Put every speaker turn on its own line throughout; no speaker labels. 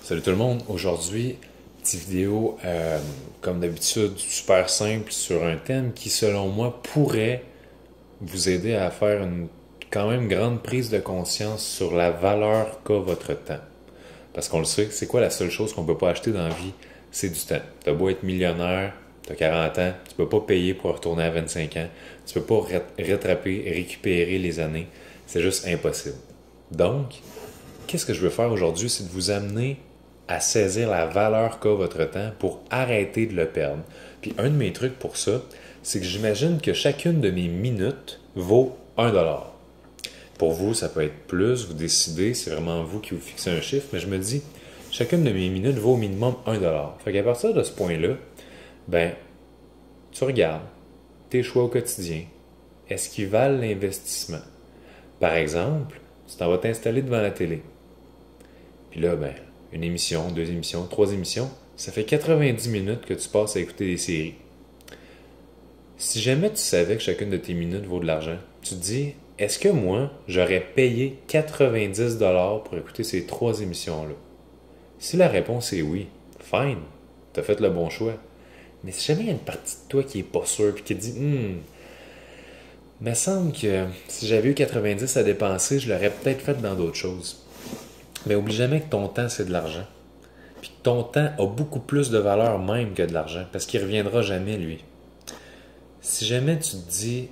Salut tout le monde, aujourd'hui, petite vidéo comme d'habitude super simple sur un thème qui selon moi pourrait vous aider à faire une quand même grande prise de conscience sur la valeur qu'a votre temps. Parce qu'on le sait, c'est quoi la seule chose qu'on peut pas acheter dans la vie? C'est du temps. T'as beau être millionnaire, t'as 40 ans, tu peux pas payer pour retourner à 25 ans, tu peux pas rattraper, récupérer les années, c'est juste impossible. Donc, qu'est-ce que je veux faire aujourd'hui, c'est de vous amener à saisir la valeur qu'a votre temps pour arrêter de le perdre. Puis un de mes trucs pour ça, c'est que j'imagine que chacune de mes minutes vaut 1$. Pour vous, ça peut être plus, vous décidez, c'est vraiment vous qui vous fixez un chiffre, mais je me dis, chacune de mes minutes vaut au minimum 1$. Fait qu'à partir de ce point-là, ben, tu regardes tes choix au quotidien. Est-ce qu'ils valent l'investissement? Par exemple, tu t'en vas t'installer devant la télé. Puis là, ben, une émission, deux émissions, trois émissions, ça fait 90 minutes que tu passes à écouter des séries. Si jamais tu savais que chacune de tes minutes vaut de l'argent, tu te dis, est-ce que moi, j'aurais payé 90$ pour écouter ces trois émissions-là? Si la réponse est oui, fine, tu as fait le bon choix. Mais si jamais il y a une partie de toi qui est pas sûre et qui te dit, me semble que si j'avais eu 90 à dépenser, je l'aurais peut-être fait dans d'autres choses. Mais oublie jamais que ton temps, c'est de l'argent. Puis que ton temps a beaucoup plus de valeur même que de l'argent, parce qu'il ne reviendra jamais, lui. Si jamais tu te dis,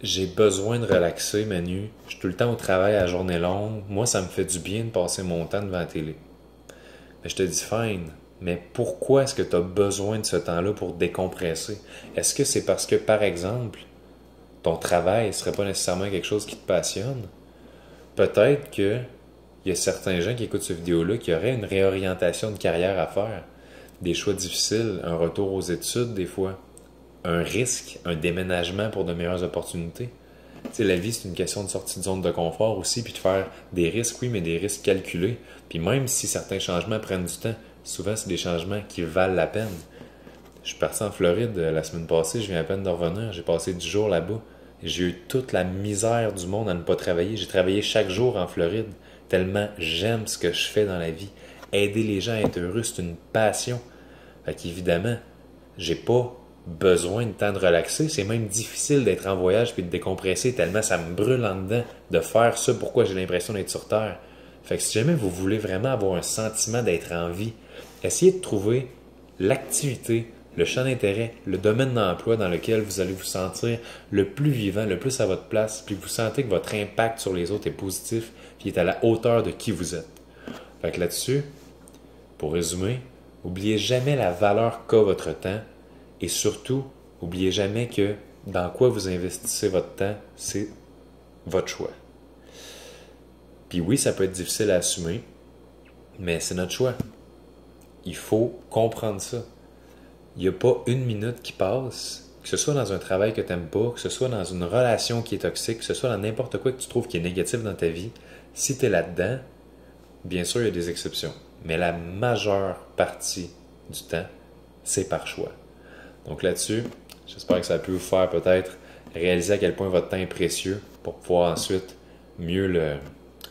j'ai besoin de relaxer, Manu, je suis tout le temps au travail à journée longue, moi, ça me fait du bien de passer mon temps devant la télé. Mais je te dis, fine, mais pourquoi est-ce que tu as besoin de ce temps-là pour décompresser? Est-ce que c'est parce que, par exemple, ton travail ne serait pas nécessairement quelque chose qui te passionne? Peut-être que il y a certains gens qui écoutent cette vidéo-là qui auraient une réorientation de carrière à faire. Des choix difficiles, un retour aux études des fois, un risque, un déménagement pour de meilleures opportunités. Tu sais, la vie, c'est une question de sortie de zone de confort aussi, puis de faire des risques, oui, mais des risques calculés. Puis même si certains changements prennent du temps, souvent, c'est des changements qui valent la peine. Je suis parti en Floride la semaine passée, je viens à peine de revenir, j'ai passé 10 jours là-bas. J'ai eu toute la misère du monde à ne pas travailler. J'ai travaillé chaque jour en Floride. Tellement j'aime ce que je fais dans la vie. Aider les gens à être heureux, c'est une passion. Fait qu'évidemment, j'ai pas besoin de temps de relaxer. C'est même difficile d'être en voyage puis de décompresser tellement ça me brûle en dedans de faire ça pourquoi j'ai l'impression d'être sur Terre. Fait que si jamais vous voulez vraiment avoir un sentiment d'être en vie, essayez de trouver l'activité, le champ d'intérêt, le domaine d'emploi dans lequel vous allez vous sentir le plus vivant, le plus à votre place, puis vous sentez que votre impact sur les autres est positif, puis est à la hauteur de qui vous êtes. Fait que là-dessus, pour résumer, n'oubliez jamais la valeur qu'a votre temps et surtout, n'oubliez jamais que dans quoi vous investissez votre temps, c'est votre choix. Puis oui, ça peut être difficile à assumer, mais c'est notre choix. Il faut comprendre ça. Il n'y a pas une minute qui passe, que ce soit dans un travail que tu n'aimes pas, que ce soit dans une relation qui est toxique, que ce soit dans n'importe quoi que tu trouves qui est négatif dans ta vie, si tu es là-dedans, bien sûr, il y a des exceptions. Mais la majeure partie du temps, c'est par choix. Donc là-dessus, j'espère que ça a pu vous faire peut-être réaliser à quel point votre temps est précieux pour pouvoir ensuite mieux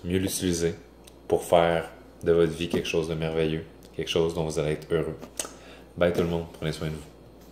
l'utiliser pour faire de votre vie quelque chose de merveilleux, quelque chose dont vous allez être heureux. Bye tout le monde, prenez soin de vous.